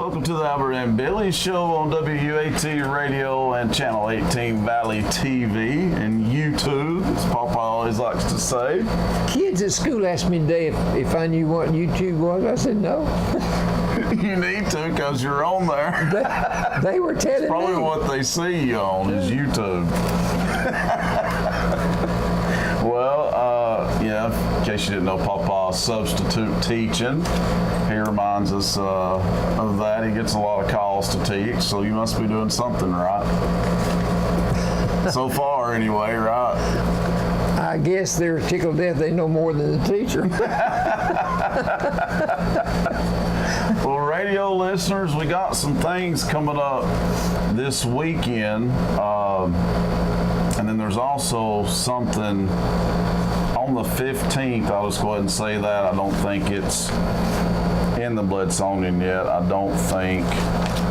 Welcome to the Albert and Billy Show on WUAT Radio and Channel 18 Valley TV and YouTube, as Papa always likes to say. Kids at school asked me today if I knew what YouTube was. I said no. You need to, because you're on there. They were telling me. Probably what they see you on is YouTube. Well, in case you didn't know, Papa's substitute teaching. He reminds us of that. He gets a lot of calls to teach, so you must be doing something right. So far, anyway, right? I guess they're tickled death they know more than the teacher. Well, radio listeners, we got some things coming up this weekend. And then there's also something on the 15th. I'll just go ahead and say that. I don't think it's in the Blitzonian yet. I don't think.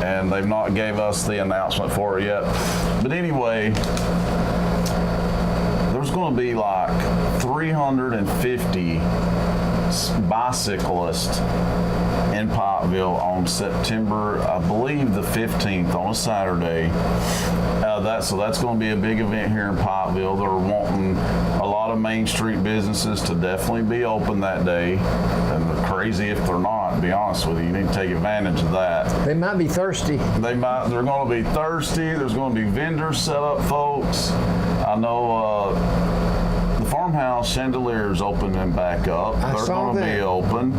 And they've not gave us the announcement for it yet. But anyway, there's going to be like 350 bicyclists in Pikeville on September, I believe, the 15th on a Saturday. So that's going to be a big event here in Pikeville. They're wanting a lot of Main Street businesses to definitely be open that day. And they're crazy if they're not, to be honest with you. You need to take advantage of that. They might be thirsty. They're going to be thirsty. There's going to be vendors set up, folks. I know the farmhouse chandelier's opening back up. They're going to be open.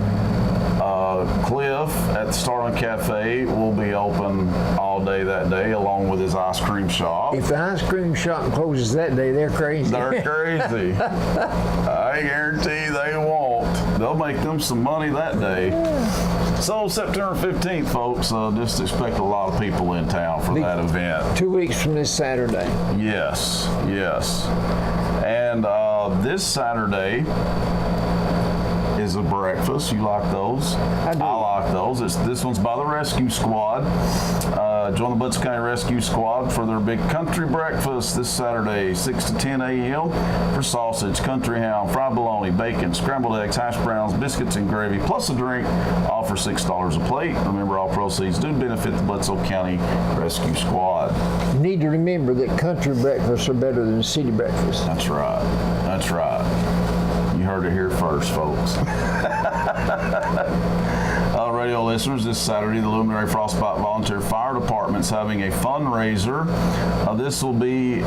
Cliff at the Starling Cafe will be open all day that day, along with his ice cream shop. If the ice cream shop closes that day, they're crazy. They're crazy. I guarantee they won't. They'll make them some money that day. So September 15th, folks, just expect a lot of people in town for that event. 2 weeks from this Saturday. Yes. And this Saturday is a breakfast. You like those? I do. I like those. This one's by the Rescue Squad. Join the Butts County Rescue Squad for their big country breakfast this Saturday, 6 to 10 a.m. for sausage, country ham, fried bologna, bacon, scrambled eggs, hash browns, biscuits, and gravy, plus a drink, all for $6 a plate. Remember, all proceeds do benefit the Butts County Rescue Squad. You need to remember that country breakfasts are better than city breakfasts. That's right. You heard it here first, folks. Radio listeners, this Saturday, the Luminary Frostbite Volunteer Fire Department's having a fundraiser. This will be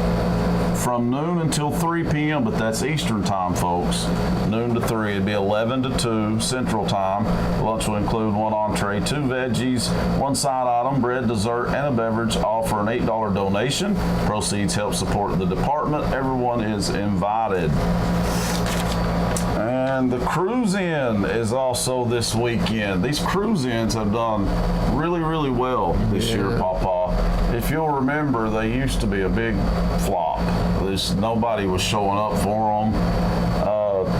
from noon until 3 p.m., but that's Eastern time, folks. Noon to 3. It'd be 11 to 2 Central time. Lunch will include one entree, 2 veggies, 1 side item, bread, dessert, and a beverage, all for an $8 donation. Proceeds help support the department. Everyone is invited. And the cruise-in is also this weekend. These cruise-ins have done really, really well this year, Papa. If you'll remember, they used to be a big flop. Nobody was showing up for them.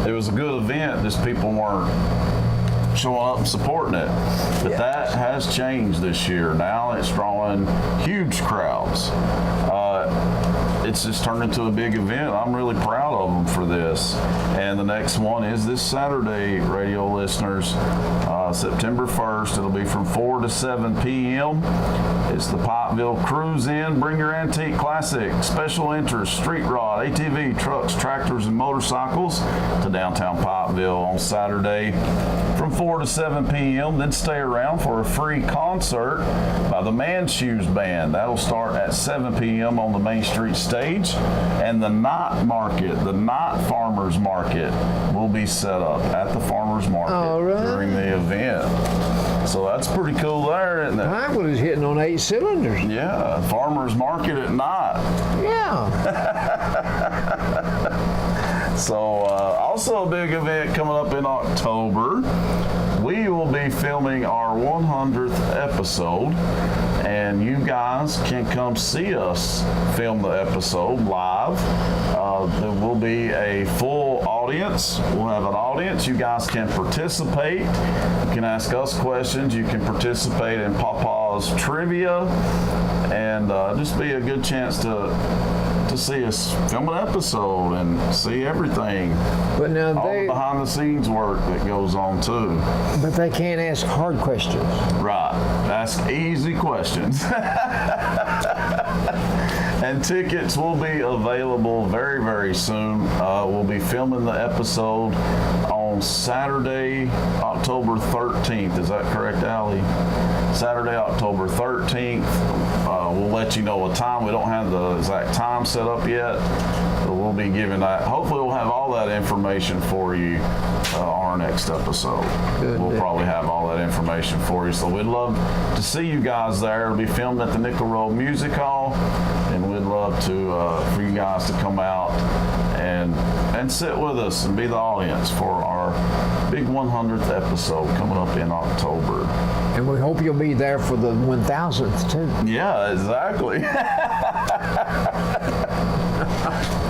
It was a good event, just people weren't showing up and supporting it. But that has changed this year. Now it's drawing huge crowds. It's just turned into a big event. I'm really proud of them for this. And the next one is this Saturday, radio listeners, September 1st. It'll be from 4 to 7 p.m. It's the Pikeville Cruise-In. Bring your antique, classic, special interest, street rod, ATV, trucks, tractors, and motorcycles to downtown Pikeville on Saturday from 4 to 7 p.m. Then stay around for a free concert by the Man Shoes Band. That'll start at 7 p.m. on the Main Street stage. And the night market, the night farmers market, will be set up at the farmers market during the event. So that's pretty cool there, isn't it? Pikeville is hitting on 8 cylinders. Yeah, farmers market at night. Yeah. So also a big event coming up in October. We will be filming our 100th episode, and you guys can come see us film the episode live. There will be a full audience. We'll have an audience. You guys can participate. You can ask us questions. You can participate in Papa's trivia, and just be a good chance to to see us film an episode and see everything. But now All the behind the scenes work that goes on too. But they can't ask hard questions. Right. Ask easy questions. And tickets will be available very, very soon. We'll be filming the episode on Saturday, October 13th. Is that correct, Allie? Saturday, October 13th. We'll let you know a time. We don't have the exact time set up yet, but we'll be giving that. Hopefully we'll have all that information for you on our next episode. Good. We'll probably have all that information for you. So we'd love to see you guys there. It'll be filmed at the Nickel Road Music Hall, and we'd love to for you guys to come out and sit with us and be the audience for our big 100th episode coming up in October. And we hope you'll be there for the 1000th too. Yeah, exactly.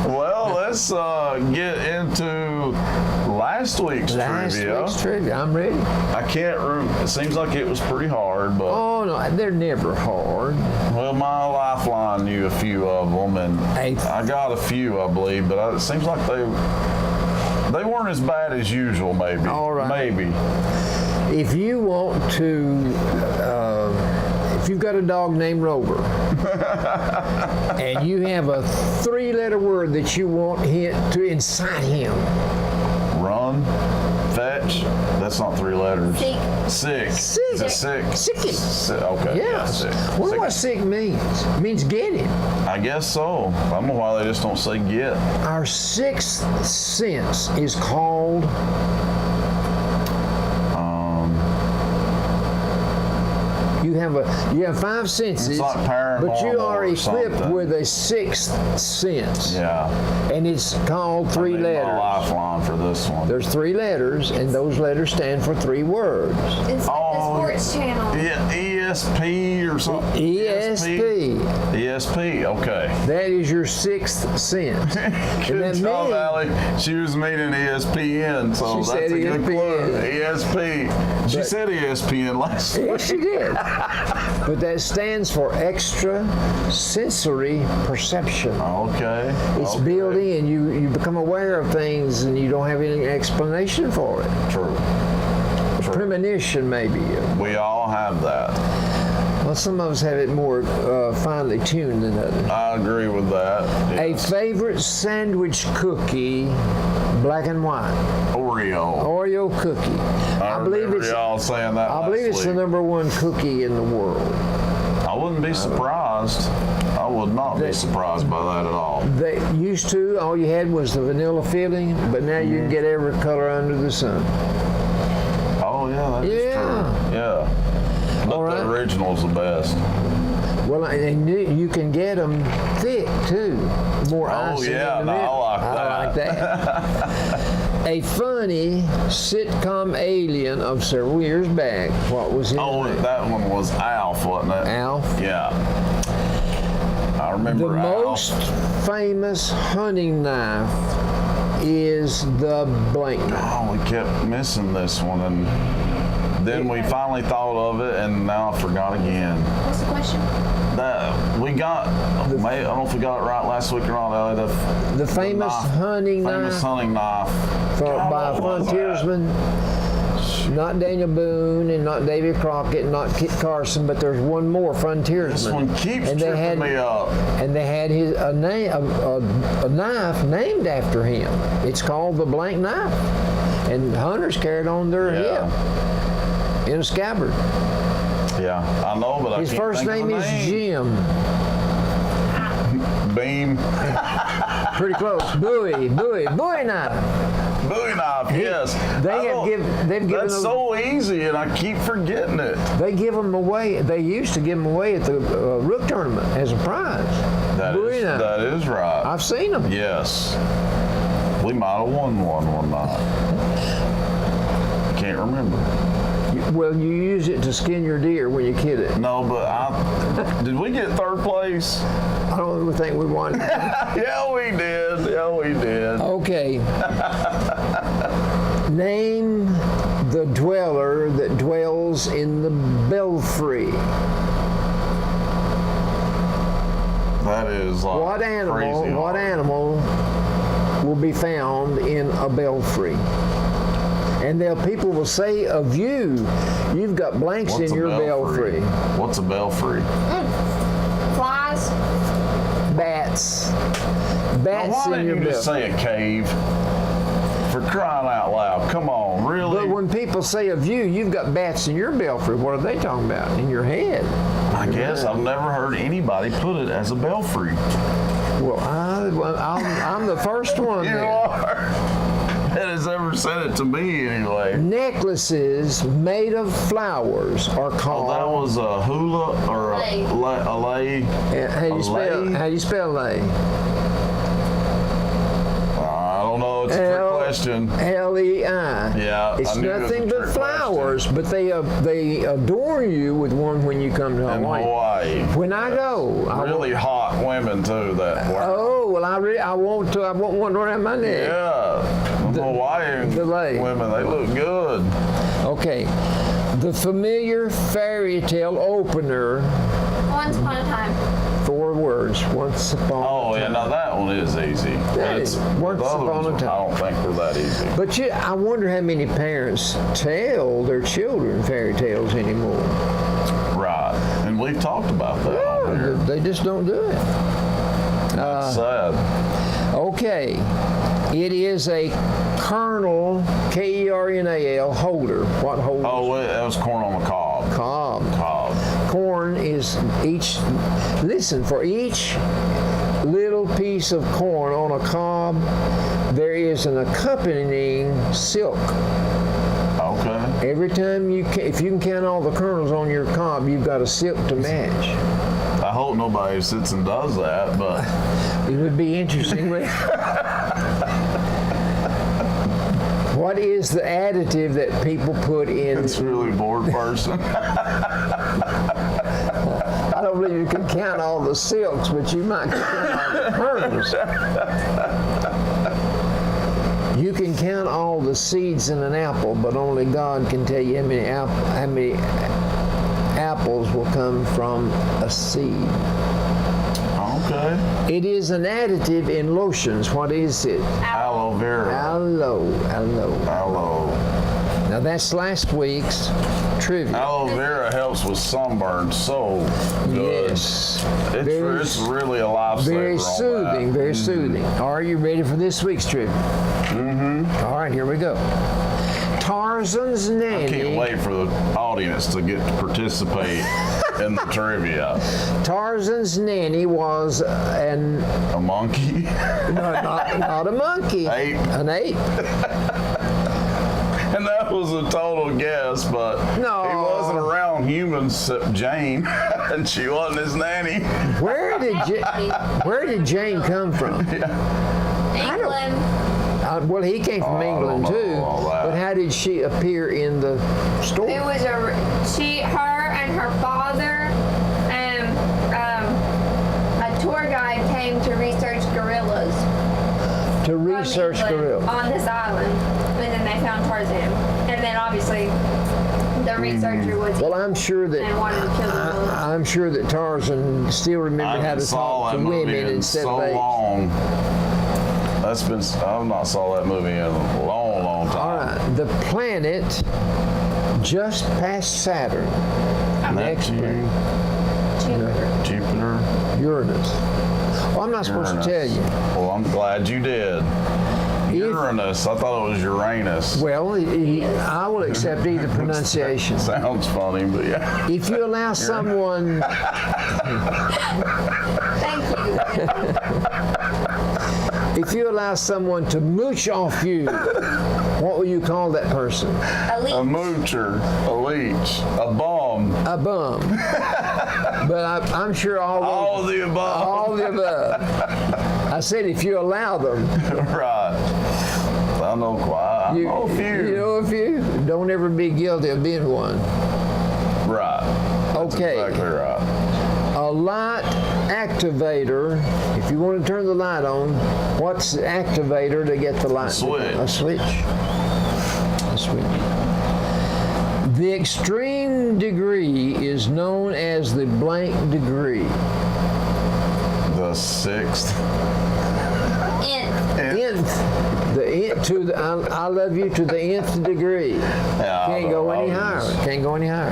Well, let's get into last week's trivia. Last week's trivia. I'm ready. I can't remember. It seems like it was pretty hard, but Oh no, they're never hard. well, my lifeline knew a few of them, and Hey. I got a few, I believe, but it seems like they weren't as bad as usual. Maybe. All right. Maybe. If you want to, if you've got a dog named Rover, and you have a 3-letter word that you want him to incite him, Run, fetch. That's not 3 letters. Sick. Sick. Is it sick? Sick. Okay. Yeah, yes. sick. Wonder Sick. what sick means. It means get him. I guess so. I don't know why they just don't say get. Our sixth sense is called you have 5 senses, It's like paranormal but you are or equipped something. with a 6th sense, Yeah. and it's called 3 I need letters. my lifeline for this one. There's 3 letters, and those letters stand for 3 words. It's like the sports channel. Yeah, ESP or something. ESP. ESP. Okay. That is your 6th sense. Good that job, means- Allie. She was meaning ESPN, so She that's said a good ESPN. clue. ESP. She But- said ESPN last week. Yes, she did. But that stands for extra sensory perception. Okay. It's okay. built in. You become aware of things and you don't have any explanation for it. True. Premonition, maybe. We all have that. Well, some of us have it more finely tuned than others. I agree with that. A Yes. favorite sandwich cookie, black and white. Oreo. Oreo cookie. I believe remember it's. y'all saying that I believe it's the week. #1 cookie in the world. I wouldn't be surprised. I would not be surprised by that at all. They used to, all you had was the vanilla filling, but now you can get every color under the sun. Oh yeah, that is Yeah. true. Yeah. But All right. the original's the best. Well, and you can get them thick too, more icing yeah, in the no, I middle. like I like that. A funny sitcom alien of several years back. What was his Oh, name? that one was Alf, wasn't it? Alf. Yeah. I The remember Alf. most famous hunting knife is the blank knife. Oh, we kept missing this one, and then we finally thought of it, and now I forgot again. What's the question? That we got. I don't know if we got it right last week or not. Ellie, The famous knife. hunting Famous knife hunting knife. by a what was that? frontiersman. Not Daniel Boone and not David Crockett, not Kit Carson, but there's one more frontiersman. This one keeps And they tripping had- me up. And they had a knife named after him. It's called the blank knife. And hunters carried on their Yeah. hip in a scabbard. Yeah, I know, but His I can't first think of name the is name. Jim. Beam. Pretty close. Bowie knife. Bowie knife, yes. They've given That's those- so easy, and I keep forgetting it. They give them away. They used to give them away at the rook tournament as a prize. Bowie knife. That is right. I've seen them. Yes. We might have won one night. Can't remember. Well, you use it to skin your deer when you kill it. No, but did we get 3rd place? I don't even think we won. Yeah, we did. Yeah, we did. Okay. Name the dweller that dwells in the belfry. That is like What animal? crazy What hard. animal will be found in a belfry? And people will say of you, you've got blanks What's in a your belfry. What's a belfry? Flies. Bats. Now, Bats why in didn't your you just belfry. say a cave? For crying out loud. Come on, really? But when people say of you, you've got bats in your belfry, what are they talking about? In your head. I guess I've never heard anybody put it as a belfry. Well, I'm the first one You there. are. That has ever said it to me anyway. Necklaces made of flowers are Oh, called. that was a hula or Lei. a lei. How do you spell lay? I don't know. It's a trick question. L-E-I. Yeah, It's I knew it was nothing a but trick flowers, but they adorn you with one when you come to In Hawaii. Hawaii. When I go, Really hot women too. That were. oh well, I want one around my neck. Yeah. Hawaiian the lei. women, they look good. Okay, the familiar fairy tale opener. Once upon a time. 4 words. Once upon. Oh, a yeah, time. now that one is easy. is. Once the other upon a ones, time. I don't think were that easy. But I wonder how many parents tell their children fairy tales anymore. Right. And we've talked about that on here. They just don't do it. That's sad. Okay, it is a kernel, Kernal, holder. What holder? Oh, that was corn on the cob. Cob. Cob. Corn is for each little piece of corn on a cob, there is an accompanying silk. Okay. Every time if you can count all the kernels on your cob, you've got a silk to match. I hope nobody sits and does that, but It would be interesting. What is the additive that people put in? it's a really bored person. I don't believe you can count all the silks, but you might count all the kernels. You can count all the seeds in an apple, but only God can tell you how many apples will come from a seed. Okay. It is an additive in lotions. What is it? Aloe vera. Aloe. Aloe. Now that's last week's trivia. Aloe vera helps with sunburn so good. Yes. It's really a lifesaver. Very on soothing, that. very soothing. Are you ready for this week's trivia? Mm-hmm. All right, here we go. Tarzan's nanny. I can't wait for the audience to get to participate in the trivia. Tarzan's nanny was A monkey? not a monkey. Ape. An ape. And that was a total guess, but No. he wasn't around humans except Jane, and she wasn't his nanny. Where did Jane come from? England. Well, he came from England don't know too. all that. But how did she appear in the story? It was her and her father, a tour guide came to research gorillas. To from research England gorilla. on this island, and then they found Tarzan, and then obviously the researcher was Well, I'm sure and that wanted to kill the gorillas. I'm sure that Tarzan still remembered I how haven't to saw talk that to movie women in instead so of apes. long. I've not saw that movie in a long, long time. All right, the planet just past Saturn, next Neptune, Jupiter. Jupiter, Uranus. Well, I'm not supposed to tell you. Well, I'm glad you did. Uranus. I thought it was Uranus. Well, I will accept either pronunciation. Sounds funny, but yeah. If you allow someone, Thank you. if you allow someone to mooch off you, what will you call that person? Elite. A moocher, a leech, a bum, A bum. But I'm sure all of the above. all the above. I said if you allow them. Right. I know quite. I know a few. You know a few? Don't ever be guilty of being one. Right. That's Okay. exactly right. A light activator. If you want to turn the light on, what's the activator to get the light? switch. A switch. A switch. The extreme degree is known as the blank degree. The 6th. Nth. The nth to the I love you to the nth degree. Yeah, Can't go any higher. Can't go any higher.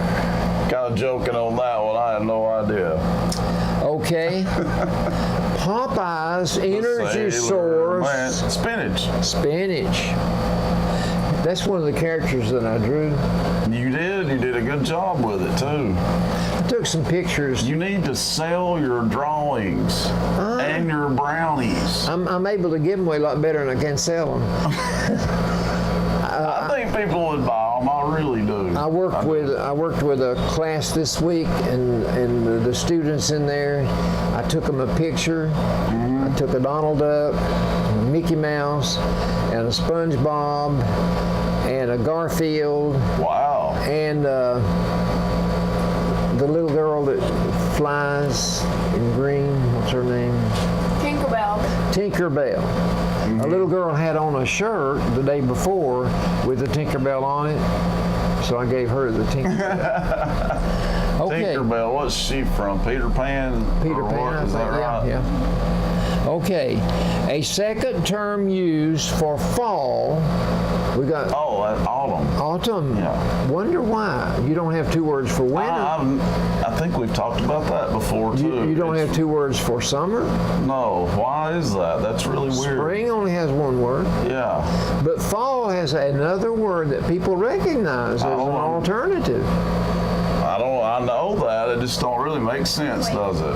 Kind of joking on that one. I had no idea. Okay. Popeye's energy Sailor Man. source. Spinach. Spinach. That's one of the characters that I drew. You did. You did a good job with it too. I took some pictures. You need to sell your drawings and your brownies. I'm able to give them away a lot better than I can sell them. I think people would buy them. I really do. I worked with a class this week, and the students in there, I took them a picture. I took a Donald Duck, a Mickey Mouse, and a SpongeBob, and a Garfield, Wow. and the little girl that flies in green. What's her name? Tinkerbell. Tinkerbell. A little girl had on a shirt the day before with the Tinkerbell on it, so I gave her the Tinkerbell. Okay. Tinkerbell, what's she from? Peter Pan? Peter Or Pan, what? I Is that think, right? yeah. Okay, a second term used for fall. We got Oh, autumn. autumn. Yeah. Wonder why you don't have two words for winter. I think we've talked about that before too. You don't have two words for summer. No, why is that? That's really weird. Spring only has one word. Yeah. But fall has another word that people recognize as an alternative. I know that. It just don't really make sense, does it?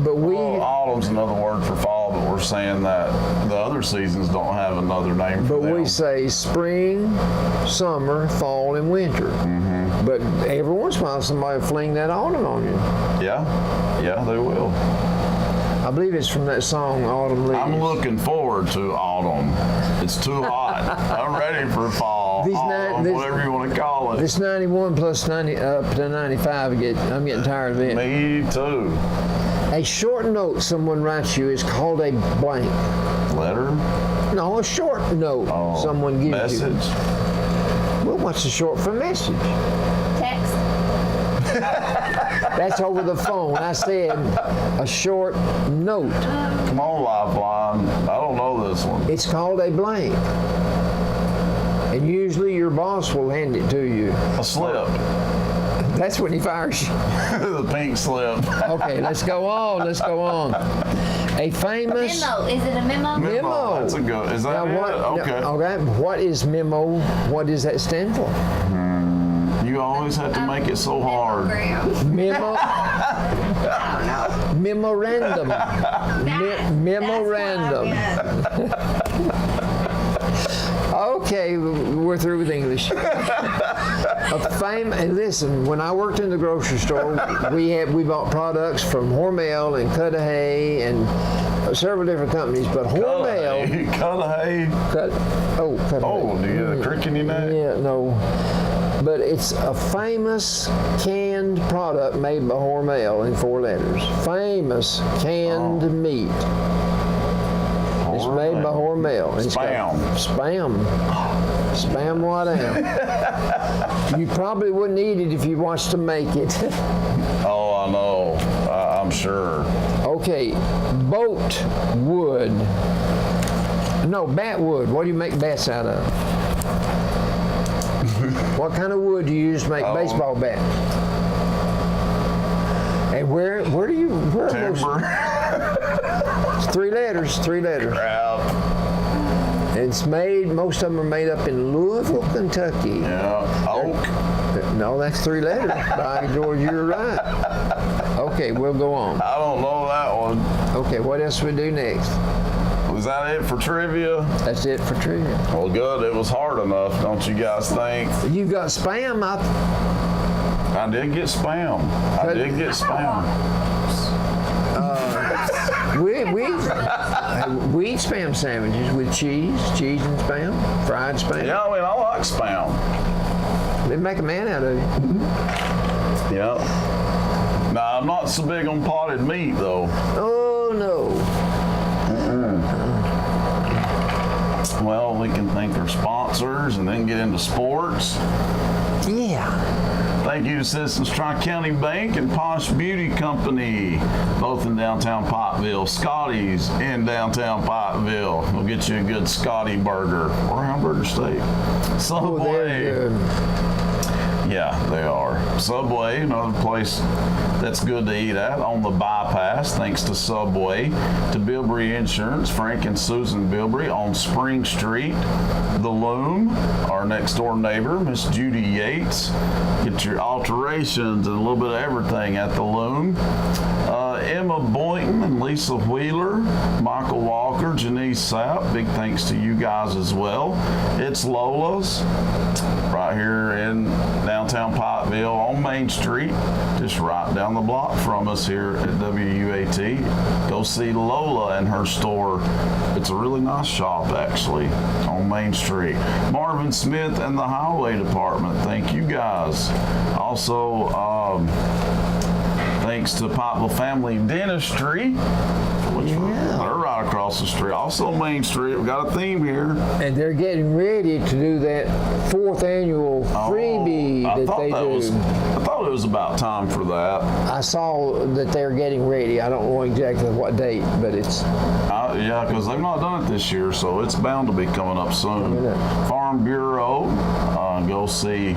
But we, Well, autumn's another word for fall, but we're saying that the other seasons don't have another name for but them. we say spring, summer, fall, and winter. Mm-hmm. But every once in a while, somebody will fling that autumn on you. Yeah, they will. I believe it's from that song, Autumn Leaves. I'm looking forward to autumn. It's too hot. I'm ready for fall, autumn, whatever you want to call it. This 91 plus 90 up to 95, I'm getting tired of it. Me too. A short note someone writes you is called a blank. Letter? No, a short note someone gives you. Message? Well, what's the short for message? Text. That's over the phone. I said a short note. Come on, Lifeline. I don't know this one. It's called a blank. And usually your boss will hand it to you. A slip. That's when he fires you. The pink slip. Okay, let's go on. Let's go on. A famous Memo. Is it a memo? Memo. That's a good. Is that Now, it? what, Okay. Okay. What is memo? What does that stand for? You always have to make it so hard. Memo. Memorandum. Memorandum. Okay, we're through with English. And listen, when I worked in the grocery store, we bought products from Hormel and Cudahy and several different companies, but Hormel. Cudahy. Cudahy. Oh, do you get a crick in your neck? Yeah, no. But it's a famous canned product made by Hormel in 4 letters. Famous canned meat. It's made by Hormel. It's Spam. Spam. Spam what down. You probably wouldn't eat it if you watched them make it. Oh, I know. I'm sure. Okay, boat wood. No, bat wood. What do you make bats out of? What kind of wood do you use to make baseball bat? And where are Timber. It's 3 letters. Crap. It's made, most of them are made up in Louisville, Kentucky. Yeah. Oak. No, that's 3 letters. By George, you're right. Okay, we'll go on. I don't know that one. Okay, what else we do next? Was that it for trivia? That's it for trivia. Well, good. It was hard enough, don't you guys think? You got spam. I did get spam. We eat spam sandwiches with cheese and spam, fried spam. Yeah, I mean, I like spam. They make a man out of it. Yeah. Now, I'm not so big on potted meat, though. Oh, no. Well, we can thank our sponsors and then get into sports. Yeah. Thank you to Citizens Tri-County Bank and Posh Beauty Company, both in downtown Pikeville. Scotty's in downtown Pikeville. We'll get you a good Scotty burger or hamburger steak. Subway. they're good. Yeah, they are. Subway, another place that's good to eat at on the bypass, thanks to Subway. To Bilbrey Insurance, Frank and Susan Bilbrey on Spring Street. The Loom, our next door neighbor, Miss Judy Yates. Get your alterations and a little bit of everything at the Loom. Emma Boynton and Lisa Wheeler, Michael Walker, Janice Sapp, big thanks to you guys as well. It's Lola's, right here in downtown Pikeville on Main Street, just right down the block from us here at WUAT. Go see Lola and her store. It's a really nice shop, actually, on Main Street. Marvin Smith and the Highway Department, thank you guys. Also, thanks to Pikeville Family Dentistry, which they're right across the street. Also Main Street, we got a theme here. And they're getting ready to do that 4th annual freebie that they do. I thought it was about time for that. I saw that they're getting ready. I don't know exactly what date, but it's... Yeah, because they've not done it this year, so it's bound to be coming up soon. Farm Bureau, go see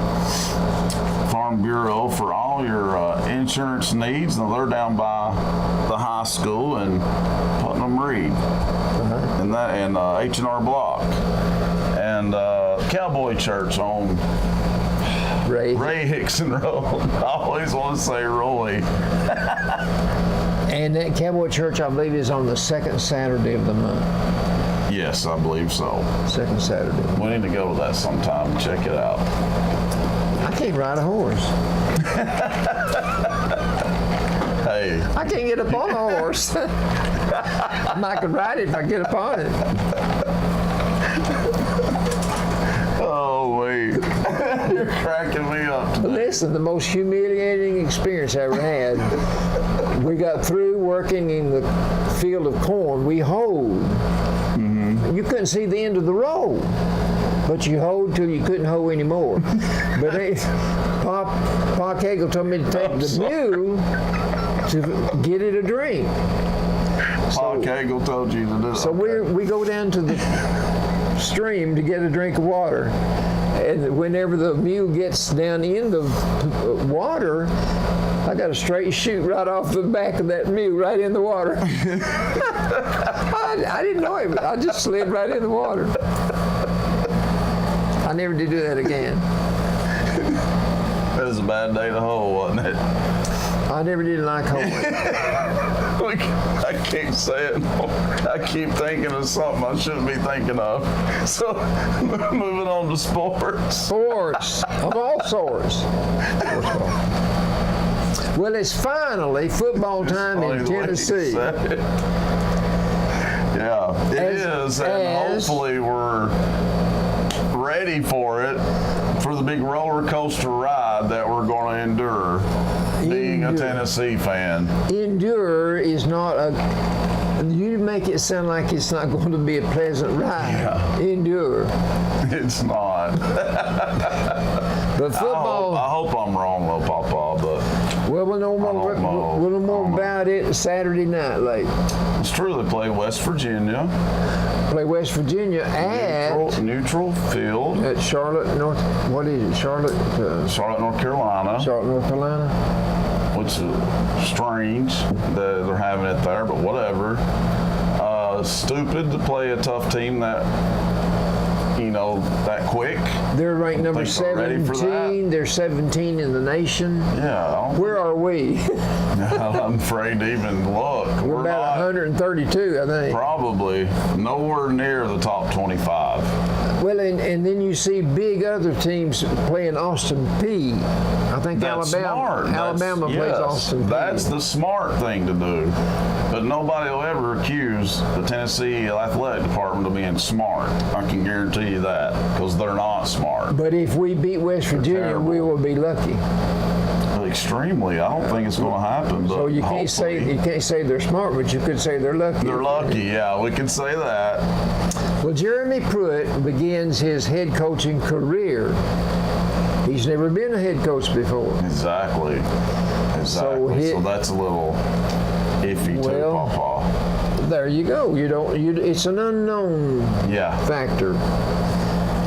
Farm Bureau for all your insurance needs. Now they're down by the high school in Putnam Reed, and H&R Block, and Cowboy Church on Ray Hickson Road. I always want to say Roy. And that Cowboy Church, I believe, is on the 2nd Saturday of the month. Yes, I believe so. 2nd Saturday. We need to go to that sometime and check it out. I can't ride a horse. Hey. I can't get up on a horse. I could ride it if I get upon it. Oh, wait. You're cracking me up today. Listen, the most humiliating experience I ever had, we got through working in the field of corn. We hoed. You couldn't see the end of the row, but you hoed till you couldn't hoe anymore. But Pa Cagle told me to take the mule to get it a drink. Pa Cagle told you to do it. So we go down to the stream to get a drink of water. And whenever the mule gets down in the water, I got a straight shoot right off the back of that mule right in the water. I didn't know it. I just slid right in the water. I never did do that again. It was a bad day to hoe, wasn't it? I never did like hoeing. I keep saying, I keep thinking of something I shouldn't be thinking of. So, moving on to sports. Sports of all sorts. Well, it's finally football time in Tennessee. Yeah, it is, and hopefully we're ready for it, for the big roller coaster ride that we're going to endure, being a Tennessee fan. Endure is not a... You make it sound like it's not going to be a pleasant ride. Yeah. Endure. It's not. But football... I hope I'm wrong, though, Papa, but... Well, we'll know more about it Saturday night late. It's true, they play West Virginia. Play West Virginia at... Neutral field. At Charlotte, North... What is it? Charlotte, North Carolina. Charlotte, North Carolina. Which is strange that they're having it there, but whatever. Stupid to play a tough team that quick. They're ranked number 17. They're 17 in the nation. Yeah. Where are we? I'm afraid to even look. We're about 132, I think. Probably nowhere near the top 25. Well, and then you see big other teams playing Austin Peay. I think That's Alabama plays Austin Peay. That's the smart thing to do. But nobody will ever accuse the Tennessee Athletic Department of being smart. I can guarantee you that, because they're not smart. But if we beat West Virginia, we will be lucky. Extremely. I don't think it's going to happen. But so you can't say they're smart, but you could say they're lucky. They're lucky, yeah. We can say that. Well, Jeremy Pruitt begins his head coaching career He's never been a head coach before. Exactly. So that's a little iffy too, Papa. There you go. It's an unknown factor.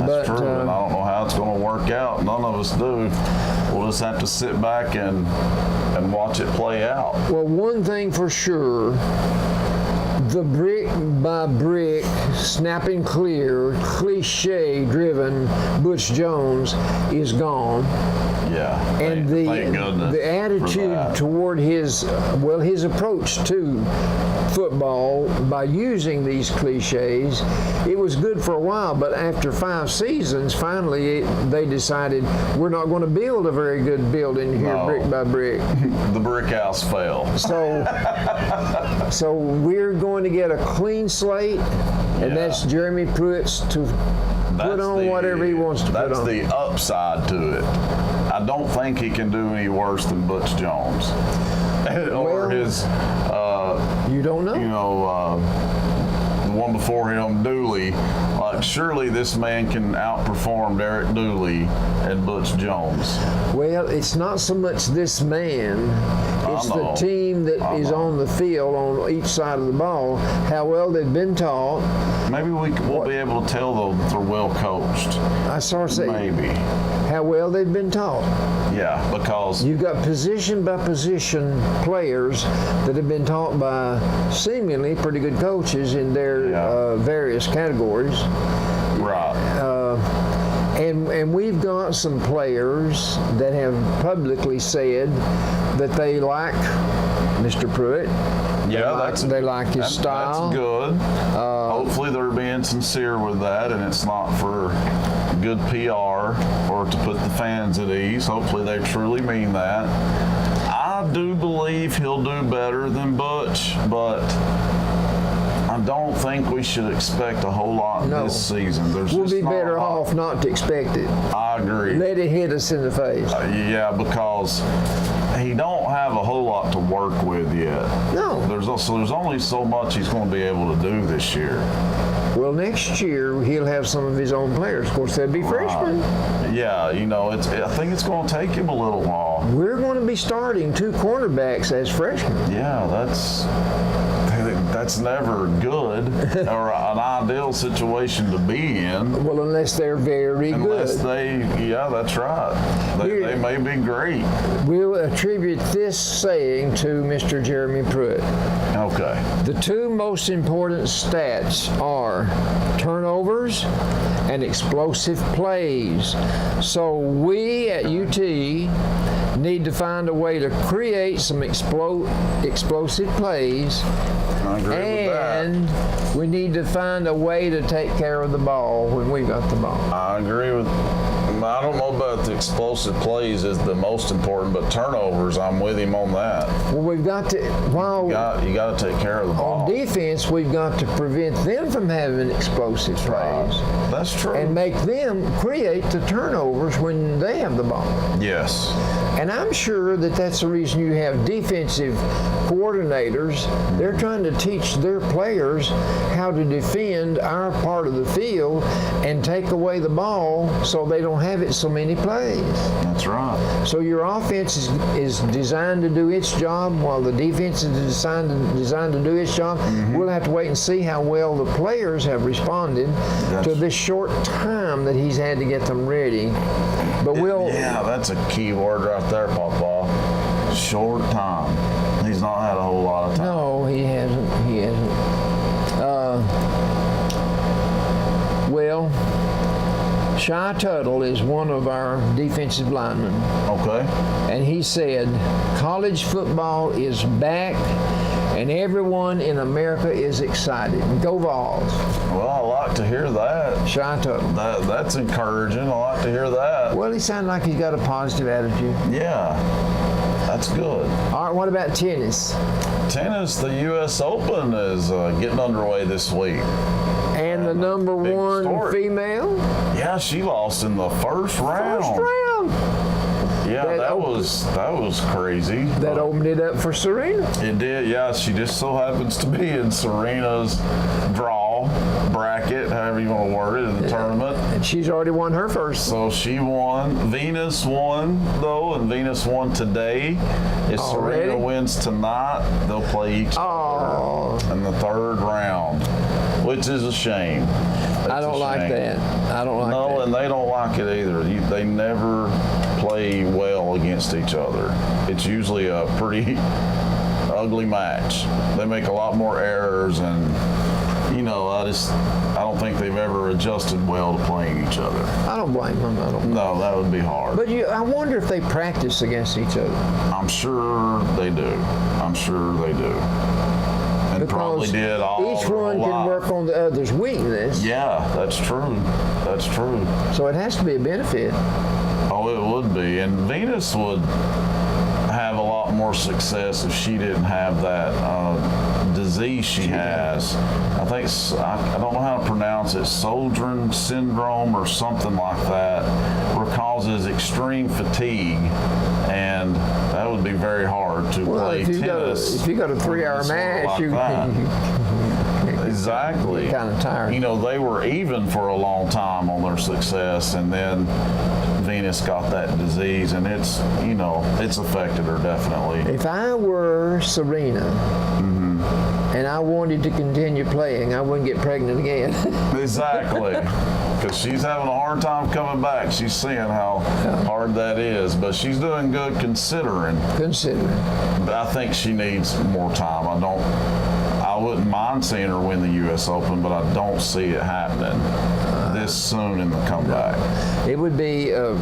That's true, and I don't know how it's going to work out. None of us do. We'll just have to sit back and watch it play out. Well, one thing for sure, the brick by brick, snapping clear, cliche-driven Butch Jones is gone. Yeah, and the attitude toward his approach to football by using these cliches, it was good for a while, but after 5 seasons, finally they decided we're not going to build a very good building here, brick by brick. The brick house fell. So we're going to get a clean slate, and that's Jeremy Pruitt's to put on whatever he wants to put on. That's the upside to it. I don't think he can do any worse than Butch Jones. Or his, you don't know. The one before him, Dooley. Surely this man can outperform Derek Dooley and Butch Jones. Well, it's not so much this man. It's the team that is on the field on each side of the ball, how well they've been taught. Maybe we'll be able to tell, though, that they're well coached. I sort of say maybe. How well they've been taught. Yeah, because you've got position by position players that have been taught by seemingly pretty good coaches in their various categories. Right. And we've got some players that have publicly said that they like Mr. Pruitt. Yeah, they like his style. That's good. Hopefully they're being sincere with that, and it's not for good PR or to put the fans at ease. Hopefully they truly mean that. I do believe he'll do better than Butch, but I don't think we should expect a whole lot this season. We'll be better off not to expect it. I agree. Let it hit us in the face. Yeah, because he don't have a whole lot to work with yet. No. There's only so much he's going to be able to do this year. Well, next year he'll have some of his own players. Of course, they'll be freshmen. Yeah, I think it's going to take him a little while. We're going to be starting 2 cornerbacks as freshmen. Yeah, that's never good or an ideal situation to be in. Well, unless they're very good. That's right. They may be great. We'll attribute this saying to Mr. Jeremy Pruitt. Okay. The 2 most important stats are turnovers and explosive plays. So we at UT need to find a way to create some explosive plays. I agree with that. And we need to find a way to take care of the ball when we got the ball. I agree with. I don't know about the explosive plays is the most important, but turnovers, I'm with him on that. Well, we've got to. You got to take care of the ball. On defense, we've got to prevent them from having explosive plays. That's true. And make them create the turnovers when they have the ball. Yes. And I'm sure that that's the reason you have defensive coordinators. They're trying to teach their players how to defend our part of the field and take away the ball so they don't have it so many plays. That's right. So your offense is designed to do its job while the defense is designed to do its job. Mm-hmm. We'll have to wait and see how well the players have responded to this short time that he's had to get them ready. But that's a key word right there, Papa. Short time. He's not had a whole lot of time. No, he hasn't. Shy Tuttle is one of our defensive linemen. Okay. And he said, college football is back and everyone in America is excited. Go Vols. Well, I like to hear that. Shy Tuttle. That's encouraging. I like to hear that. Well, he sounded like he's got a positive attitude. Yeah. That's good. All right, what about tennis? The U.S. Open is getting underway this week. And the number 1 female? Yeah, she lost in the first round. Yeah, that was crazy. That opened it up for Serena. It did, yeah. She just so happens to be in Serena's draw bracket, however you want to word it, in the tournament. And she's already won her first. So she won. Venus won, though, and Venus won today. If Already? Serena wins tonight, they'll play each other in the third round, which is a shame. I don't like that. I don't like that. No, and they don't like it either. They never play well against each other. It's usually a pretty ugly match. They make a lot more errors, and I don't think they've ever adjusted well to playing each other. I don't blame them. No, that would be hard. But I wonder if they practice against each other. I'm sure they do. And Because probably did all each their one whole can life. work on the other's weakness. Yeah, that's true. So it has to be a benefit. Oh, it would be. And Venus would have a lot more success if she didn't have that disease she has. I think I don't know how to pronounce it, Sjögren's syndrome or something like that, where it causes extreme fatigue, and that would be very hard to play tennis. If you got a 3-hour match, you exactly. kind of tired. They were even for a long time on their success, and then Venus got that disease, and it's affected her definitely. If I were Serena and I wanted to continue playing, I wouldn't get pregnant again. Exactly. Because she's having a hard time coming back. She's seeing how hard that is, but she's doing good considering. But I think she needs more time. I wouldn't mind seeing her win the U.S. Open, but I don't see it happening this soon in the comeback. It would be a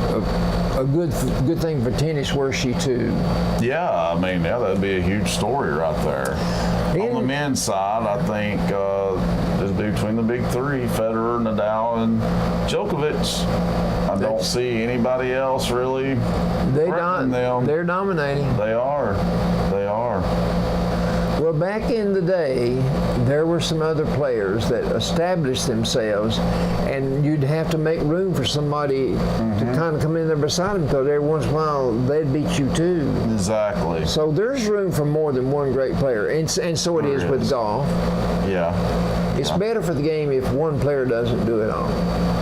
good thing for tennis were she to. Yeah, that'd be a huge story right there. On the men's side, I think it'd be between the big three, Federer, Nadal, and Djokovic. I don't see anybody else really threatening them. They're dominating. They are. Well, back in the day, there were some other players that established themselves, and you'd have to make room for somebody to kind of come in there beside them, because every once in a while they'd beat you too. Exactly. So there's room for more than one great player, and so it is with golf. Yeah. It's better for the game if one player doesn't do it all.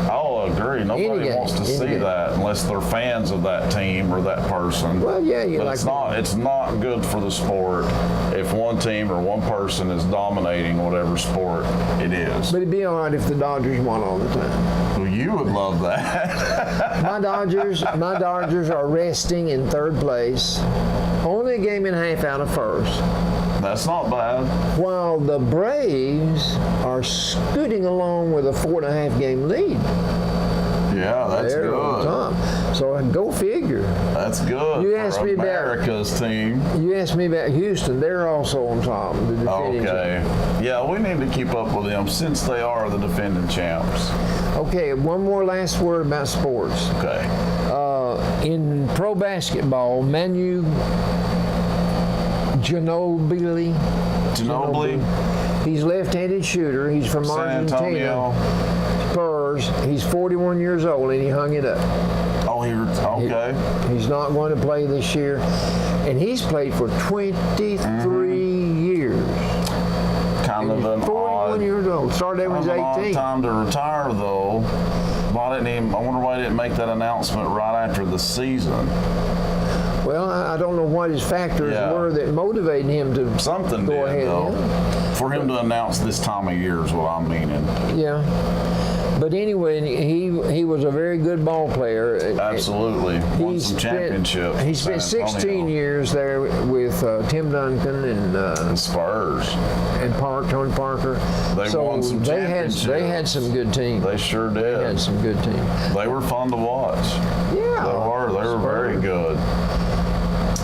I'll agree. Nobody wants to see that unless they're fans of that team or that person. Well, yeah, It's not good for the sport if one team or one person is dominating whatever sport it is. But it'd be all right if the Dodgers won all the time. Well, you would love that. My Dodgers are resting in third place, only a game and a half out of first. That's not bad. While the Braves are scooting along with a 4.5 game lead. Yeah, that's They're good. on top. So go figure. That's good. You asked for me America's team. You asked me about Houston. They're also on top. The defending champs. Yeah, we need to keep up with them since they are the defending champs. Okay, one more last word about sports. Okay. In pro basketball, Manu Ginobili. He's left-handed shooter. He's from San Argentina. Antonio. Spurs. He's 41 years old, and he hung it up. Oh, okay. He's not going to play this year, and he's played for 23 years. Kind of an 41 years old. Started when he was 18. Time to retire, though. I wonder why he didn't make that announcement right after the season. Well, I don't know what his factors were that motivated him to Something go did, ahead. though. For him to announce this time of year is what I'm meaning. Yeah. But anyway, he was a very good ball player. Absolutely. Won some championships. He spent 16 years there with Tim Duncan and Spurs. And Tony Parker. They won some championships. They had some good teams. They sure did. They had some good teams. They were fun to watch. Yeah. They were very good.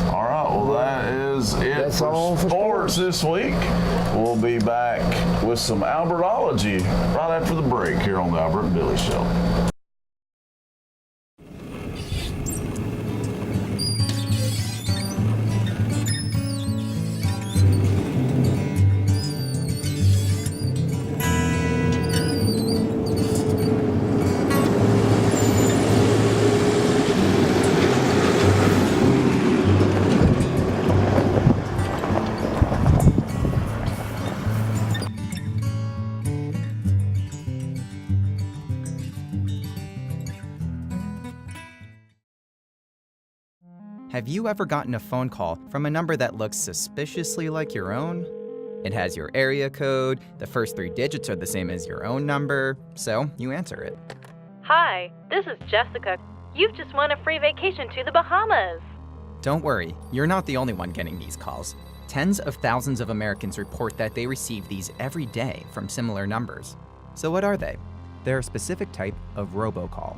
All right, well, that is it. That's for all for sports this week. We'll be back with some Albertology right after the break here on the Albert and Billy Show. Have you ever gotten a phone call from a number that looks suspiciously like your own? It has your area code, the first 3 digits are the same as your own number, so you answer it. Hi, this is Jessica. You've just won a free vacation to the Bahamas. Don't worry, you're not the only one getting these calls. Tens of thousands of Americans report that they receive these every day from similar numbers. So what are they? They're a specific type of robocall.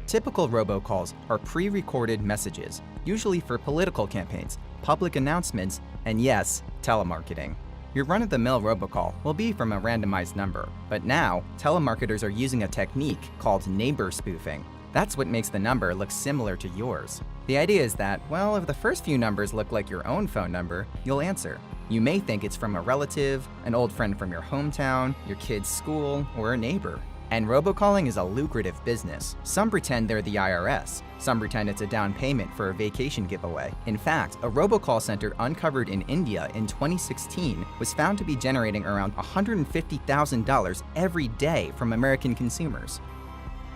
Typical robocalls are pre-recorded messages, usually for political campaigns, public announcements, and yes, telemarketing. Your run-of-the-mill robocall will be from a randomized number, but now, telemarketers are using a technique called neighbor spoofing. That's what makes the number look similar to yours. The idea is that, well, if the first few numbers look like your own phone number, you'll answer. You may think it's from a relative, an old friend from your hometown, your kid's school, or a neighbor. And robocalling is a lucrative business. Some pretend they're the IRS. Some pretend it's a down payment for a vacation giveaway. In fact, a robocall center uncovered in India in 2016 was found to be generating around $150,000 every day from American consumers.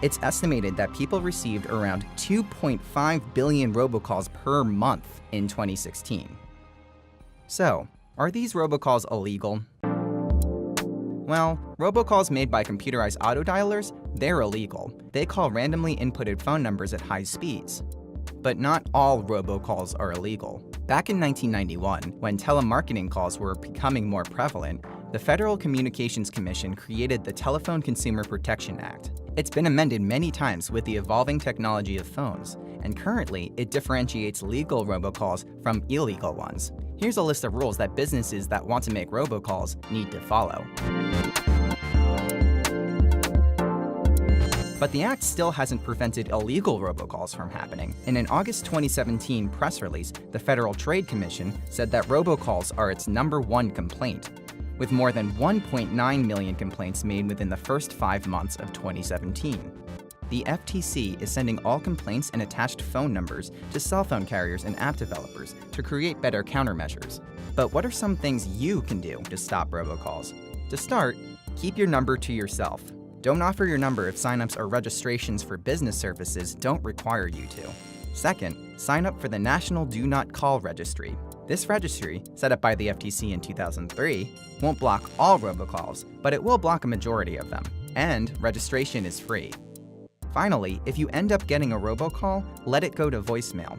It's estimated that people received around 2.5 billion robocalls per month in 2016. So, are these robocalls illegal? Well, robocalls made by computerized autodialers, they're illegal. They call randomly inputted phone numbers at high speeds. But not all robocalls are illegal. Back in 1991, when telemarketing calls were becoming more prevalent, the Federal Communications Commission created the Telephone Consumer Protection Act. It's been amended many times with the evolving technology of phones, and currently it differentiates legal robocalls from illegal ones. Here's a list of rules that businesses that want to make robocalls need to follow. But the act still hasn't prevented illegal robocalls from happening. In an August 2017 press release, the Federal Trade Commission said that robocalls are its #1 complaint, with more than 1.9 million complaints made within the first 5 months of 2017. The FTC is sending all complaints and attached phone numbers to cell phone carriers and app developers to create better countermeasures. But what are some things you can do to stop robocalls? To start, keep your number to yourself. Don't offer your number if signups or registrations for business services don't require you to. Second, sign up for the National Do Not Call Registry. This registry, set up by the FTC in 2003, won't block all robocalls, but it will block a majority of them. And registration is free. Finally, if you end up getting a robocall, let it go to voicemail.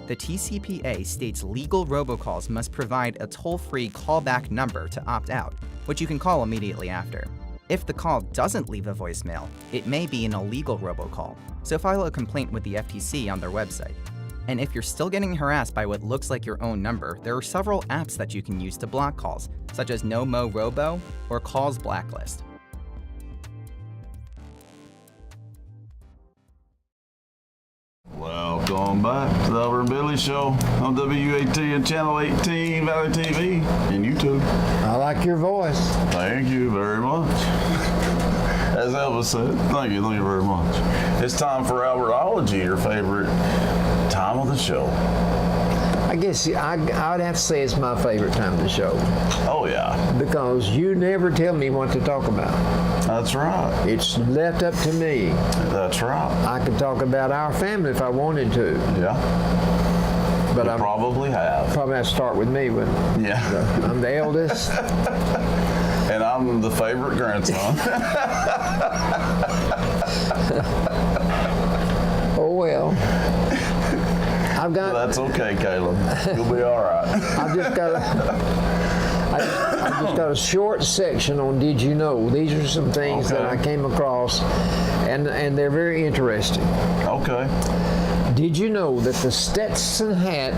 The TCPA states legal robocalls must provide a toll-free callback number to opt out, which you can call immediately after. If the call doesn't leave a voicemail, it may be an illegal robocall, so file a complaint with the FTC on their website. And if you're still getting harassed by what looks like your own number, there are several apps that you can use to block calls, such as NoMo Robo or Calls Blacklist. Welcome back to the Albert and Billy Show on WUAT and Channel 18, ValleyTV, and YouTube. I like your voice. Thank you very much. As Elvis said, thank you very much. It's time for Albertology, your favorite time of the show. I guess I would have to say it's my favorite time of the show. Oh, yeah. Because you never tell me what to talk about. That's right. It's left up to me. That's right. I could talk about our family if I wanted to. Yeah. But I probably have. Probably have to start with me, but yeah. I'm the eldest. And I'm the favorite grandson. Oh, well. I've got. Well, that's okay, Caleb. You'll be all right. I've just got a short section on Did You Know? These are some things that I came across, and they're very interesting. Okay. Did you know that the Stetson hat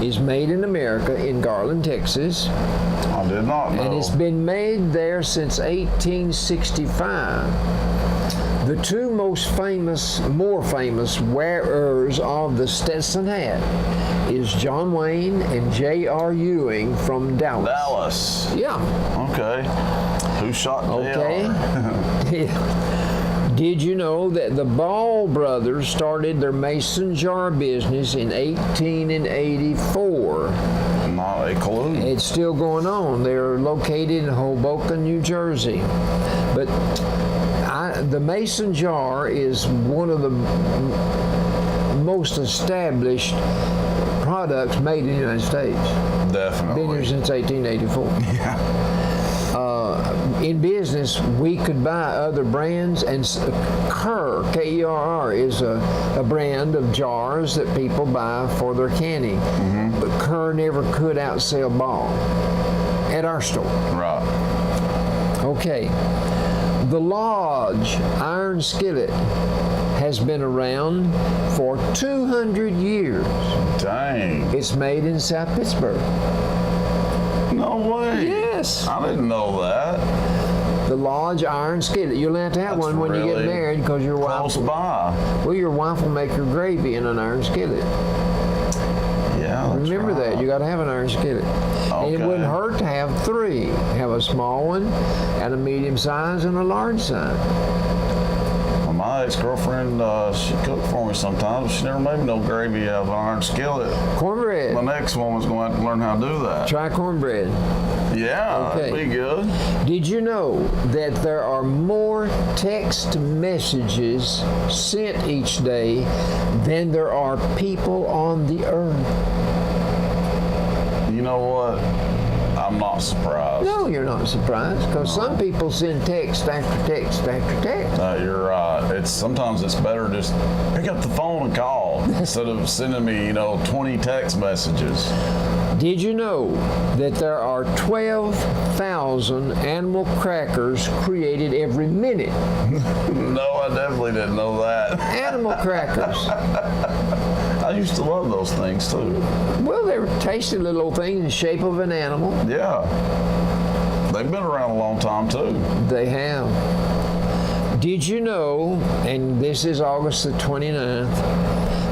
is made in America in Garland, Texas? I did not know. And it's been made there since 1865. The two more famous wearers of the Stetson hat is John Wayne and J.R. Ewing from Dallas. Dallas. Yeah. Okay. Who shot J.R.? Okay. Yeah. Did you know that the Ball brothers started their mason jar business in 1884? Not a clue. It's still going on. They're located in Hoboken, New Jersey. But the mason jar is one of the most established products made in the United States. Definitely. Been here since 1884. Yeah. In business, we could buy other brands, and Kerr, K-E-R-R, is a brand of jars that people buy for their canning. But Kerr never could outsell Ball at our store. Right. Okay. The Lodge Iron Skillet has been around for 200 years. Dang. It's made in South Pittsburgh. No way. Yes. I didn't know that. The Lodge Iron Skillet. You'll have to have That's one when you get really married, because your Close wife. by. Well, your wife will make your gravy in an iron skillet. Yeah, that's Remember right. that. You got to have an iron skillet. And it Okay. wouldn't hurt to have 3. Have a small one, and a medium size, and a large size. Well, my ex-girlfriend, she cooked for me sometimes, but she never made me no gravy out of an iron skillet. Cornbread. My next woman's going to have to learn how to do that. Try cornbread. Yeah, Okay. that'd be good. Did you know that there are more text messages sent each day than there are people on the earth? You know what? I'm not surprised. No, you're not surprised, because some people send text after text after text. You're right. Sometimes it's better just pick up the phone and call instead of sending me, 20 text messages. Did you know that there are 12,000 animal crackers created every minute? No, I definitely didn't know that. Animal crackers. I used to love those things too. Well, they're tasty little things in the shape of an animal. Yeah. They've been around a long time too. They have. Did you know, and this is August the 29th,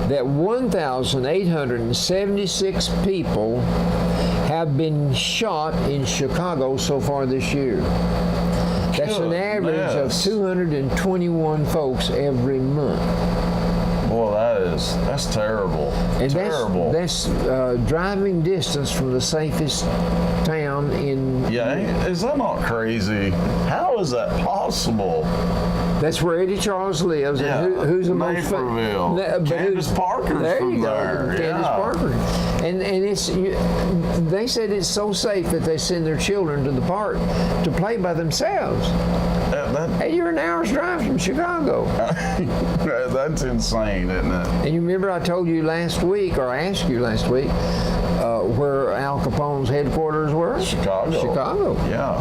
that 1,876 people have been shot in Chicago so far this year? That's an average of Goodness. 221 folks every month. Boy, that's terrible. And Terrible. that's driving distance from the safest town in. Yeah, is that not crazy? How is that possible? That's where Eddie Charles lives. Yeah, And who's the most Naperville. Candace Parker's there from you go, there. Candace Yeah. Parker. And they said it's so safe that they send their children to the park to play by themselves. Hey, you're an hour's drive from Chicago. That's insane, isn't it? And you remember I told you last week, or I asked you last week, where Al Capone's headquarters were? Chicago. Chicago. Yeah.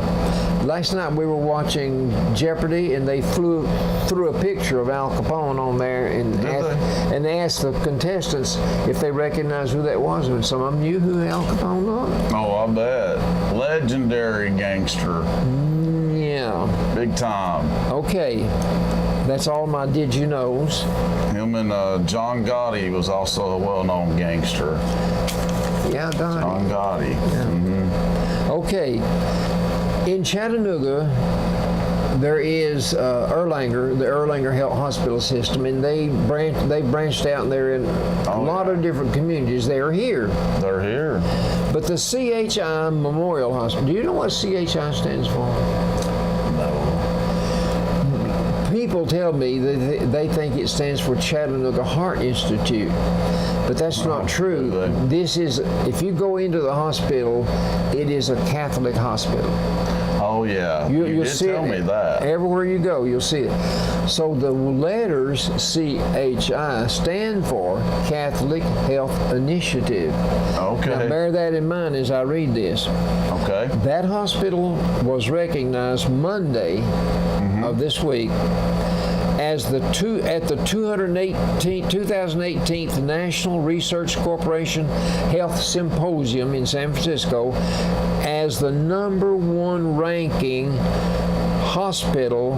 Last night we were watching Jeopardy, and they threw a picture of Al Capone on there, and they asked the contestants if they recognized who that was, and some of them knew who Al Capone was. Oh, I bet. Legendary gangster. Yeah. Big time. Okay. That's all my did you knows. Him and John Gotti was also a well-known gangster. Yeah, Donnie. John Gotti. Okay. In Chattanooga, there is Erlanger, the Erlanger Health Hospital System, and they branched out, and they're in a lot of different communities. They are here. They're here. But the CHI Memorial Hospital, do you know what CHI stands for? No. People tell me that they think it stands for Chattanooga Heart Institute, but that's not true. do they? This is, if you go into the hospital, it is a Catholic hospital. Oh, yeah. You You'll did see tell it me that. everywhere you go. You'll see it. So the letters CHI stand for Catholic Health Initiative. Okay. Now bear that in mind as I read this. Okay. That hospital was recognized Monday of this week as at the 2018 National Research Corporation Health Symposium in San Francisco as the #1 ranking hospital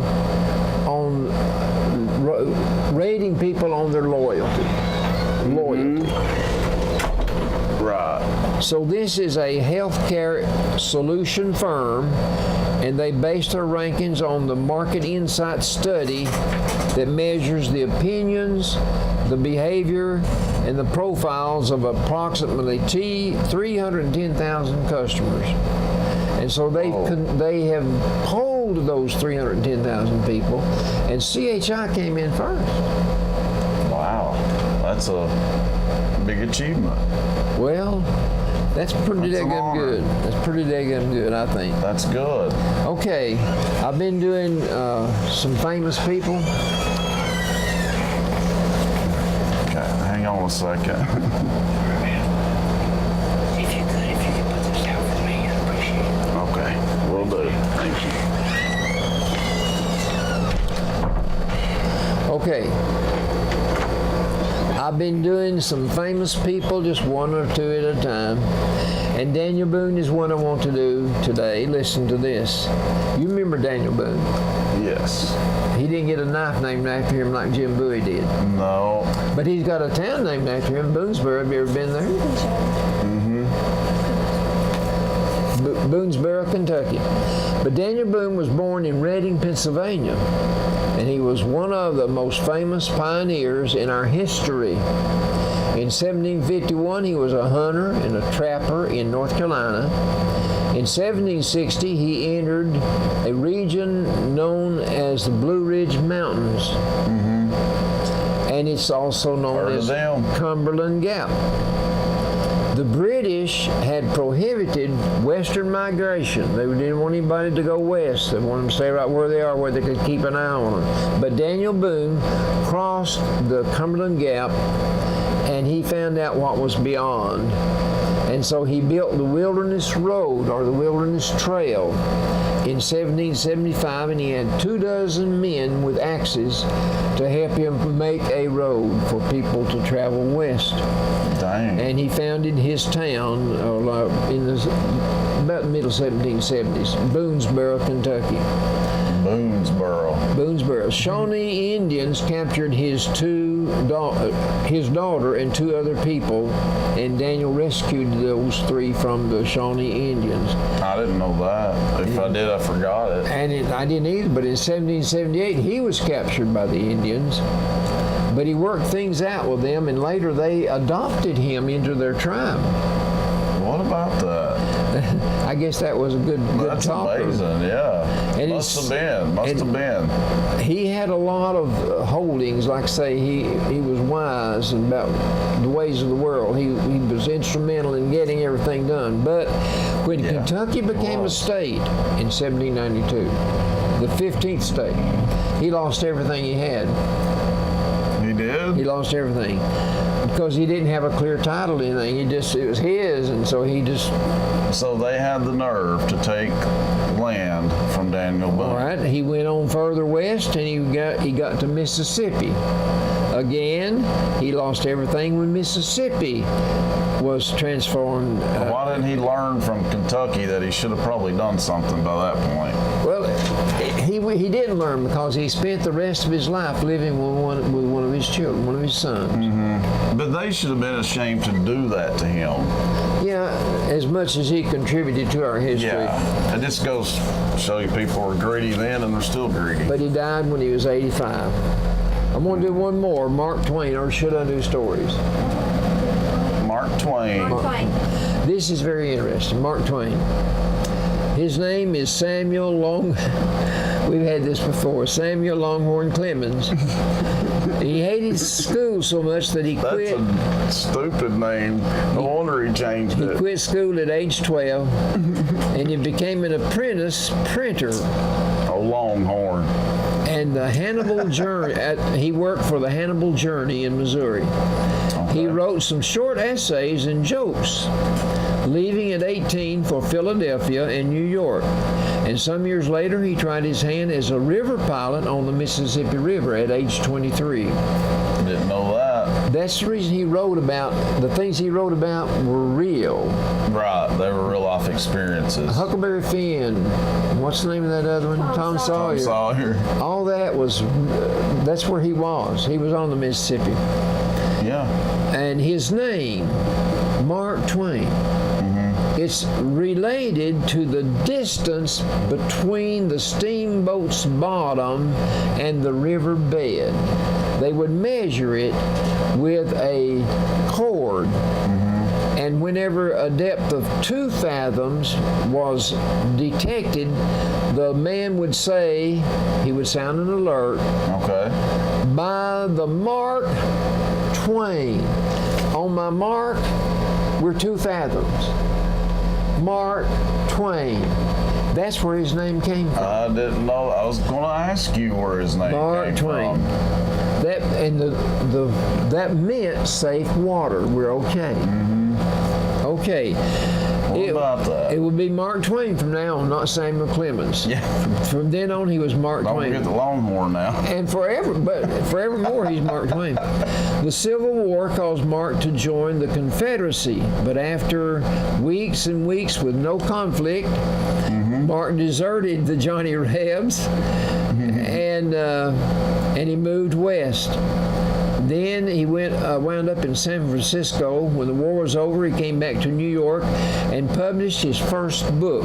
on rating people on their loyalty. Right. So this is a healthcare solution firm, and they base their rankings on the market insight study that measures the opinions, the behavior, and the profiles of approximately 310,000 customers. And so they have polled those 310,000 people, and CHI came in first. Wow. that's a big achievement. Well, that's pretty That's an daggum honor. good. That's pretty daggum good, I think. That's good. Okay, I've been doing some famous people. Okay, hang on a second. If you could put this down for me, I'd appreciate it. Okay, will do. Thank you. Okay. I've been doing some famous people, just one or two at a time. And Daniel Boone is one I want to do today. Listen to this. You remember Daniel Boone? Yes. He didn't get a knife named after him like Jim Bowie did. No. But he's got a town named after him, Boonesboro. Have you ever been there? Boonesboro, Kentucky. But Daniel Boone was born in Reading, Pennsylvania, and he was one of the most famous pioneers in our history. In 1751, he was a hunter and a trapper in North Carolina. In 1760, he entered a region known as the Blue Ridge Mountains, and it's also known Heard of as them. Cumberland Gap. The British had prohibited western migration. They didn't want anybody to go west. They wanted them to stay right where they are, where they could keep an eye on them. But Daniel Boone crossed the Cumberland Gap, and he found out what was beyond. And so he built the Wilderness Road, or the Wilderness Trail, in 1775, and he had 24 men with axes to help him make a road for people to travel west. Dang. And he founded his town in about the middle 1770s, Boonesboro, Kentucky. Boonesboro. Boonesboro. Shawnee Indians captured his daughter and two other people, and Daniel rescued those three from the Shawnee Indians. I didn't know that. If I did, I forgot it. And I didn't either, but in 1778, he was captured by the Indians. But he worked things out with them, and later they adopted him into their tribe. What about that? I guess that was a good That's talker. amazing, yeah. And Must it's- have been. He had a lot of holdings, like say he was wise about the ways of the world. He was instrumental in getting everything done. But when Yeah, Kentucky became a was. state in 1792, the 15th state, he lost everything he had. He did? He lost everything because he didn't have a clear title to anything. It was his, and so he just. So they had the nerve to take land from Daniel Boone. All right, he went on further west, and he got to Mississippi. Again, he lost everything when Mississippi was transformed. Why didn't he learn from Kentucky that he should have probably done something by that point? Well, he didn't learn because he spent the rest of his life living with one of his children, one of his sons. But they should have been ashamed to do that to him. Yeah, as much as he contributed to our history. Yeah. And this goes to show you people were greedy then and they're still greedy. But he died when he was 85. I'm going to do one more, Mark Twain, or should I do stories? Mark Twain. Mark Twain. This is very interesting. Mark Twain. His name is Samuel Long. We've had this before. Samuel Longhorn Clemens. He hated school so much that he That's quit. a stupid name. No wonder he changed He it. quit school at age 12, and he became an apprentice printer. Oh, Longhorn. And the Hannibal Journey. He worked for the Hannibal Journey in Missouri. He wrote some short essays and jokes, leaving at 18 for Philadelphia and New York. And some years later, he tried his hand as a river pilot on the Mississippi River at age 23. Didn't know that. That's the reason he wrote about, the things he wrote about were real. Right, they were real life experiences. Huckleberry Finn, what's the name of that other one? Tom Sawyer. Sawyer. All that was, that's where he was. He was on the Mississippi. Yeah. And his name, Mark Twain, it's related to the distance between the steamboat's bottom and the river bed. They would measure it with a cord, and whenever a depth of 2 fathoms was detected, the man would say, he would sound an alert, Okay. by the mark Twain. On my mark, we're 2 fathoms. Mark Twain. That's where his name came from. I didn't know. I was going to ask you where his name Mark came Twain. from. That and that meant safe water. We're okay. Okay. What about that? It would be Mark Twain from now on, not Samuel Clemens. Yeah. From then on, he was Mark Don't Twain. forget the Longhorn now. And forevermore, he's Mark Twain. The Civil War caused Mark to join the Confederacy, but after weeks and weeks with no conflict, Mark deserted the Johnny Rebs, and he moved west. Then he wound up in San Francisco. When the war was over, he came back to New York and published his first book.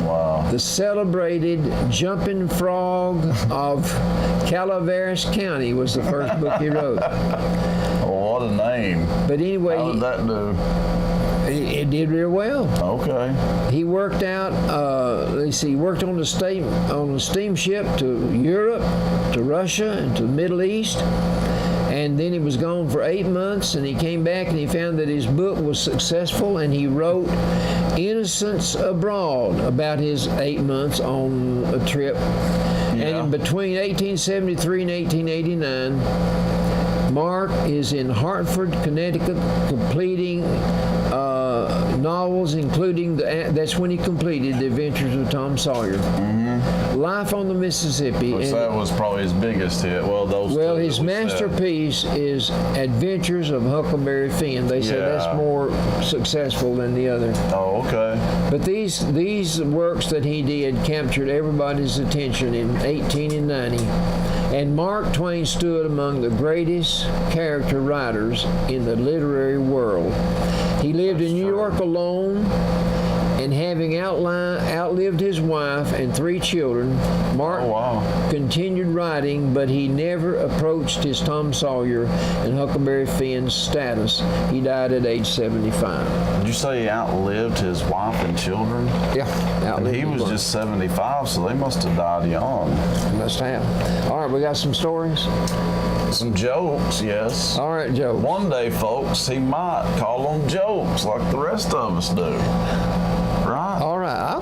Wow. The celebrated Jumping Frog of Calaveras County was the first book he wrote. What a name. But anyway, How did that do? it did real well. Okay. He worked out. He worked on the steamship to Europe, to Russia, and to the Middle East. And then he was gone for 8 months, and he came back and he found that his book was successful, and he wrote Innocents Abroad about his 8 months on a trip. And in between 1873 and 1889, Mark is in Hartford, Connecticut, completing novels, including that's when he completed The Adventures of Tom Sawyer, Life on the Mississippi. Which that was probably his biggest hit. Well, his masterpiece is Adventures of Huckleberry Finn. They say that's more successful than the other. Oh, okay. But these works that he did captured everybody's attention in 1890. And Mark Twain stood among the greatest character writers in the literary world. He lived in New York alone, and having outlived his wife and 3 children, Mark continued writing, but he never approached his Tom Sawyer and Huckleberry Finn's status. He died at age 75. Did you say he outlived his wife and children? Yeah, And he was just 75, so they must have died young. Must have. All right, we got some stories. Some jokes, yes. All right, Joe. One day, folks, he might call them jokes like the rest of us do. Right? All right, I'll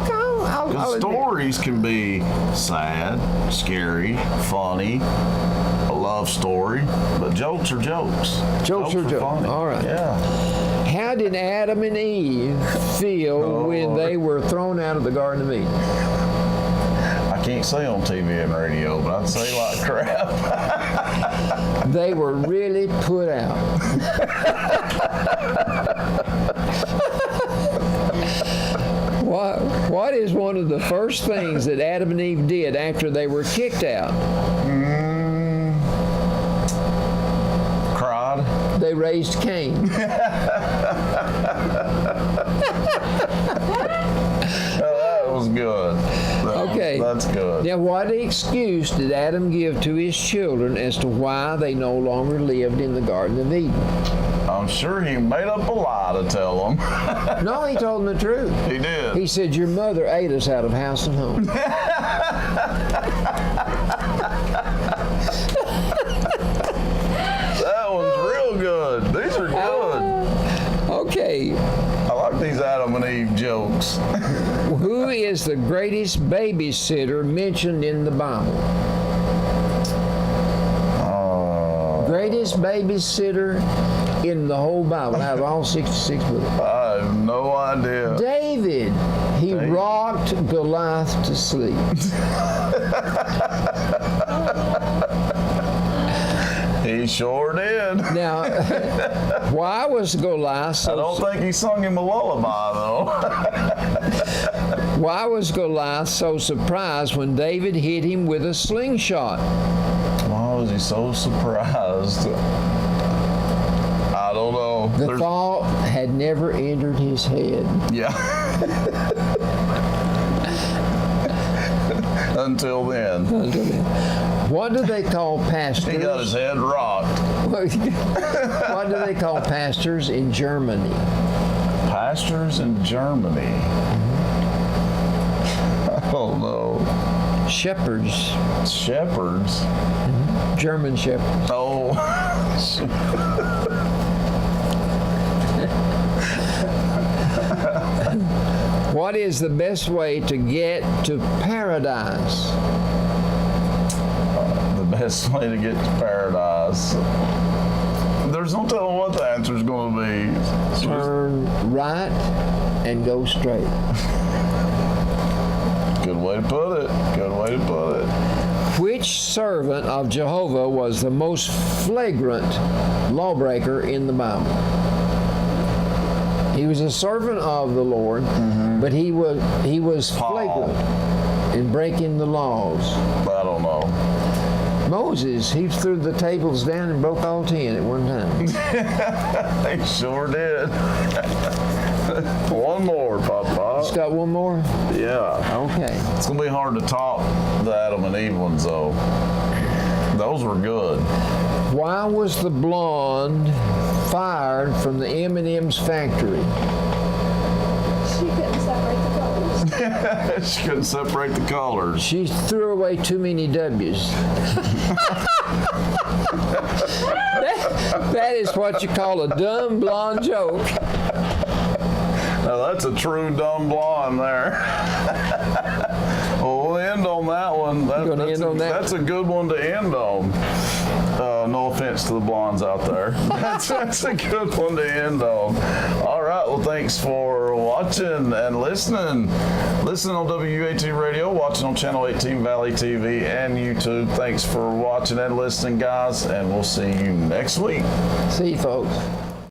Because stories can be sad, scary, funny, a love story, but jokes are jokes. Jokes are jokes. Funny. All right. Yeah. How did Adam and Eve feel when they were thrown out of the Garden of Eden? I can't say on TV and radio, but I'd say like crap. They were really put out. What is one of the first things that Adam and Eve did after they were kicked out? Cried. They raised Cain. That was good. Okay. That's good. Now, what excuse did Adam give to his children as to why they no longer lived in the Garden of Eden? I'm sure he made up a lie to tell them. No, he told them the truth. He did. He said, your mother ate us out of house and home. That one's real good. These are good. Okay. I like these Adam and Eve jokes. Who is the greatest babysitter mentioned in the Bible? Greatest babysitter in the whole Bible, out of all 66 books. I have no idea. David. He rocked Goliath to sleep. He sure did. Now, why was Goliath so... I don't think he sung him a lullaby, though. Why was Goliath so surprised when David hit him with a slingshot? Why was he so surprised? I don't know. The thought had never entered his head. Yeah. Until then. What do they call pastors? He got his head rocked. What do they call pastors in Germany? Pastors in Germany. I don't know. Shepherds. Shepherds. German shepherds. Oh. What is the best way to get to paradise? The best way to get to paradise. There's no telling what the answer's going to be. Turn right and go straight. Good way to put it. Good way to put it. Which servant of Jehovah was the most flagrant lawbreaker in the Bible? He was a servant of the Lord, but he was flagrant in breaking the laws. I don't know. Moses, he threw the tables down and broke all 10 at one time. He sure did. One more, Papa. Just got one more? Yeah. Okay. It's going to be hard to top the Adam and Eve ones, though. Those were good. Why was the blonde fired from the M&M's factory? She couldn't separate the colors. She couldn't separate the colors. She threw away too many W's. That is what you call a dumb blonde joke. Now that's a true dumb blonde there. Well, we'll end on that one. That's a good one to end on. No offense to the blondes out there. That's a good one to end on. All right. Well, thanks for watching and listening. Listening on WUAT Radio, watching on Channel 18 ValleyTV and YouTube. Thanks for watching and listening, guys, and we'll see you next week. See you, folks.